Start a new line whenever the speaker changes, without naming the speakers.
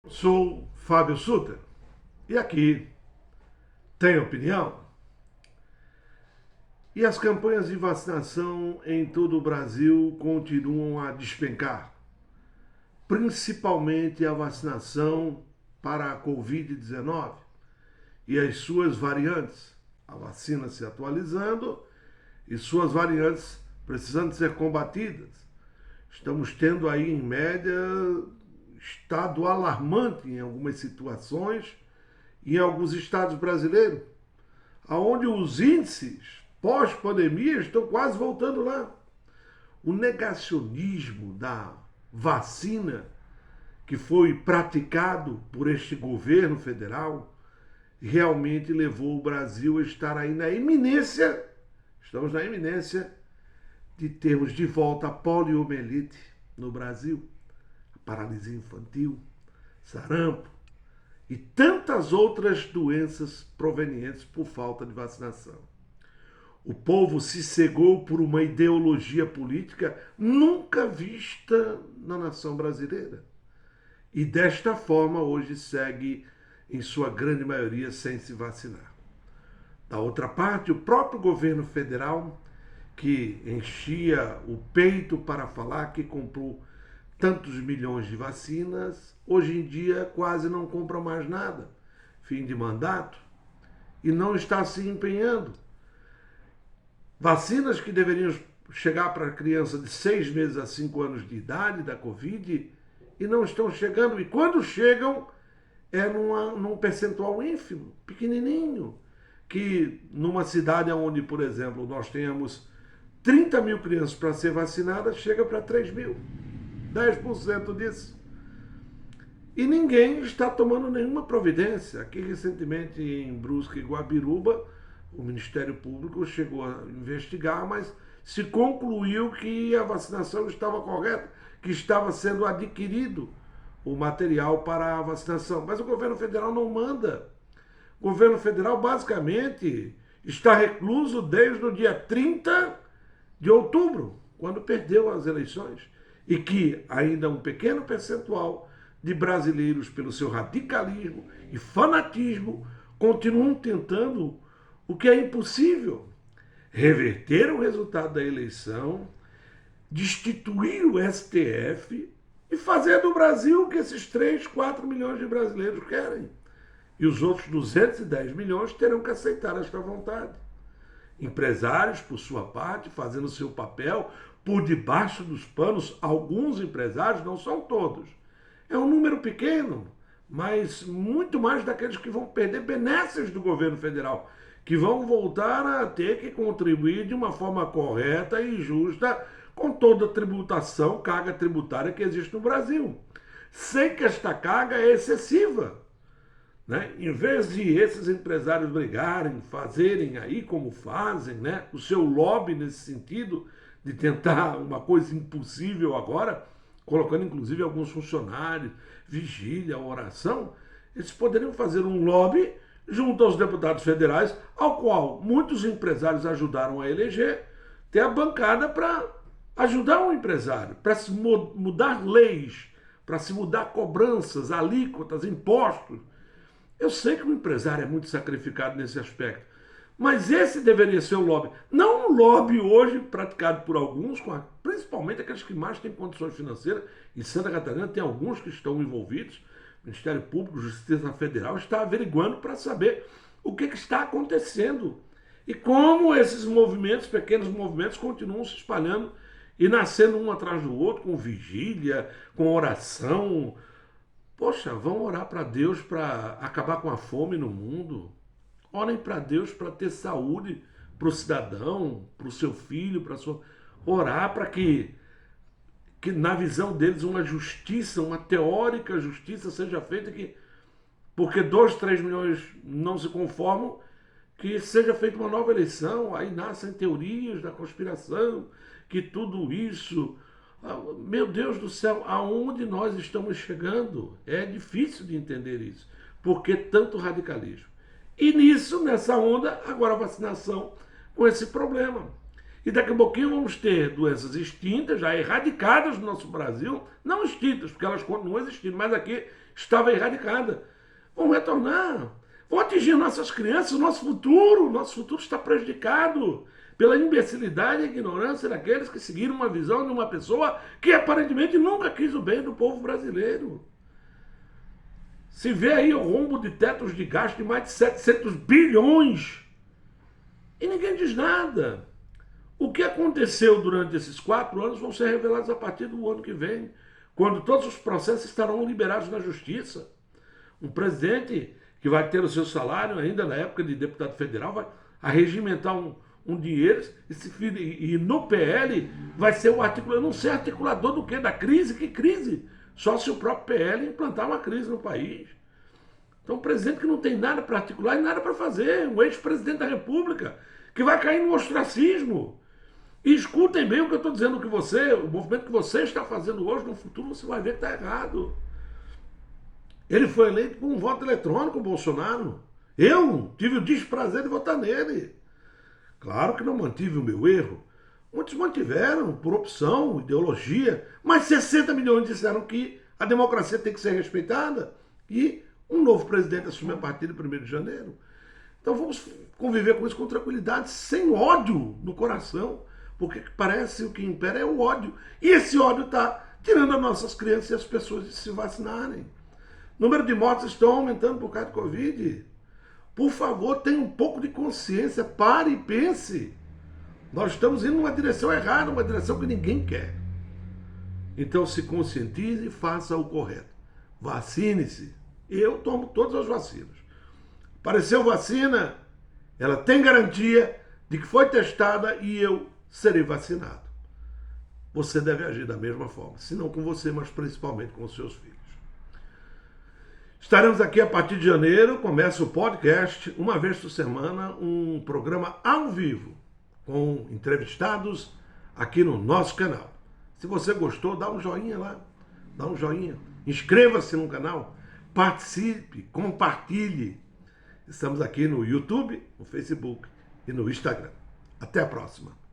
Sou Fábio Suter e aqui tem opinião. E as campanhas de vacinação em todo o Brasil continuam a despencar, principalmente a vacinação para a Covid-19 e as suas variantes. A vacina se atualizando e suas variantes precisando ser combatidas. Estamos tendo aí, em média, estado alarmante em algumas situações e em alguns estados brasileiros, onde os índices pós-pandemia estão quase voltando lá. O negacionismo da vacina que foi praticado por este governo federal realmente levou o Brasil a estar aí na iminência, estamos na iminência de termos de volta a poliomielite no Brasil, a paralisia infantil, sarampo e tantas outras doenças provenientes por falta de vacinação. O povo se cegou por uma ideologia política nunca vista na nação brasileira. E desta forma hoje segue, em sua grande maioria, sem se vacinar. Da outra parte, o próprio governo federal, que enchia o peito para falar que comprou tantos milhões de vacinas, hoje em dia quase não compra mais nada, fim de mandato, e não está se empenhando. Vacinas que deveriam chegar para a criança de 6 meses a 5 anos de idade da Covid e não estão chegando. E quando chegam, é num percentual ínfimo, pequenininho, que numa cidade onde, por exemplo, nós tenhamos 30 mil crianças para ser vacinadas, chega para 3 mil. 10% disso. E ninguém está tomando nenhuma providência. Aqui, recentemente, em Brusque e Guabiruba, o Ministério Público chegou a investigar, mas se concluiu que a vacinação estava correta, que estava sendo adquirido o material para a vacinação. Mas o governo federal não manda. O governo federal, basicamente, está recluso desde o dia 30 de outubro, quando perdeu as eleições. E que ainda um pequeno percentual de brasileiros, pelo seu radicalismo e fanatismo, continuam tentando o que é impossível: reverter o resultado da eleição, destituir o STF e fazer do Brasil o que esses 3, 4 milhões de brasileiros querem. E os outros 210 milhões terão que aceitar esta vontade. Empresários, por sua parte, fazendo seu papel por debaixo dos panos. Alguns empresários, não são todos, é um número pequeno, mas muito mais daqueles que vão perder benesses do governo federal, que vão voltar a ter que contribuir de uma forma correta e justa com toda a tributação, carga tributária que existe no Brasil. Sei que esta carga é excessiva, né? Em vez de esses empresários brigarem, fazerem aí como fazem, né, o seu lobby nesse sentido, de tentar uma coisa impossível agora, colocando inclusive alguns funcionários, vigília, oração, eles poderiam fazer um lobby junto aos deputados federais, ao qual muitos empresários ajudaram a eleger, ter a bancada para ajudar o empresário, para se mudar leis, para se mudar cobranças, alíquotas, impostos. Eu sei que o empresário é muito sacrificado nesse aspecto, mas esse deveria ser o lobby. Não um lobby hoje praticado por alguns, principalmente aqueles que mais têm condições financeiras. Em Santa Catarina tem alguns que estão envolvidos. O Ministério Público, Justiça Federal está averiguando para saber o que está acontecendo e como esses movimentos, pequenos movimentos, continuam se espalhando e nascendo um atrás do outro, com vigília, com oração. Poxa, vão orar para Deus para acabar com a fome no mundo. Orem para Deus para ter saúde para o cidadão, para o seu filho, para sua. Orar para que, na visão deles, uma justiça, uma teórica justiça seja feita, que, porque 2, 3 milhões não se conformam, que seja feita uma nova eleição. Aí nascem teorias da conspiração, que tudo isso. Meu Deus do céu, aonde nós estamos chegando? É difícil de entender isso. Por que tanto radicalismo? E nisso, nessa onda, agora a vacinação com esse problema. E daqui a pouquinho vamos ter doenças extintas, já erradicadas no nosso Brasil, não extintas, porque elas continuam existindo, mas aqui estava erradicada. Vão retornar, vão atingir nossas crianças, o nosso futuro está prejudicado pela imbecilidade e ignorância daqueles que seguiram uma visão de uma pessoa que aparentemente nunca quis o bem do povo brasileiro. Se vê aí o rombo de tetos de gasto de mais de 700 bilhões e ninguém diz nada. O que aconteceu durante esses 4 anos vão ser revelados a partir do ano que vem, quando todos os processos estarão liberados na justiça. Um presidente que vai ter o seu salário ainda na época de deputado federal vai arregimentar um dinheiro e no PL vai ser o articulador, eu não sei articulador do quê? Da crise? Que crise? Só se o próprio PL implantar uma crise no país. Então, um presidente que não tem nada para articular e nada para fazer, um ex-presidente da República, que vai cair no ostracismo. E escutem bem o que eu estou dizendo, que o movimento que você está fazendo hoje, no futuro você vai ver que está errado. Ele foi eleito com um voto eletrônico, o Bolsonaro. Eu tive o desprazer de votar nele. Claro que não mantive o meu erro. Muitos mantiveram por opção, ideologia, mas 60 milhões disseram que a democracia tem que ser respeitada e um novo presidente assume a partir de 1º de janeiro. Então vamos conviver com isso com tranquilidade, sem ódio no coração, porque parece o que impera é o ódio. E esse ódio está tirando as nossas crianças e as pessoas de se vacinarem. O número de mortes estão aumentando por causa de Covid. Por favor, tenha um pouco de consciência, pare e pense. Nós estamos indo numa direção errada, uma direção que ninguém quer. Então se conscientize e faça o correto. Vacine-se. Eu tomo todas as vacinas. Apareceu vacina, ela tem garantia de que foi testada e eu serei vacinado. Você deve agir da mesma forma, se não com você, mas principalmente com os seus filhos. Estaremos aqui a partir de janeiro, começa o podcast, uma vez por semana, um programa ao vivo, com entrevistados aqui no nosso canal. Se você gostou, dá um joinha lá, dá um joinha, inscreva-se no canal, participe, compartilhe. Estamos aqui no YouTube, no Facebook e no Instagram. Até a próxima.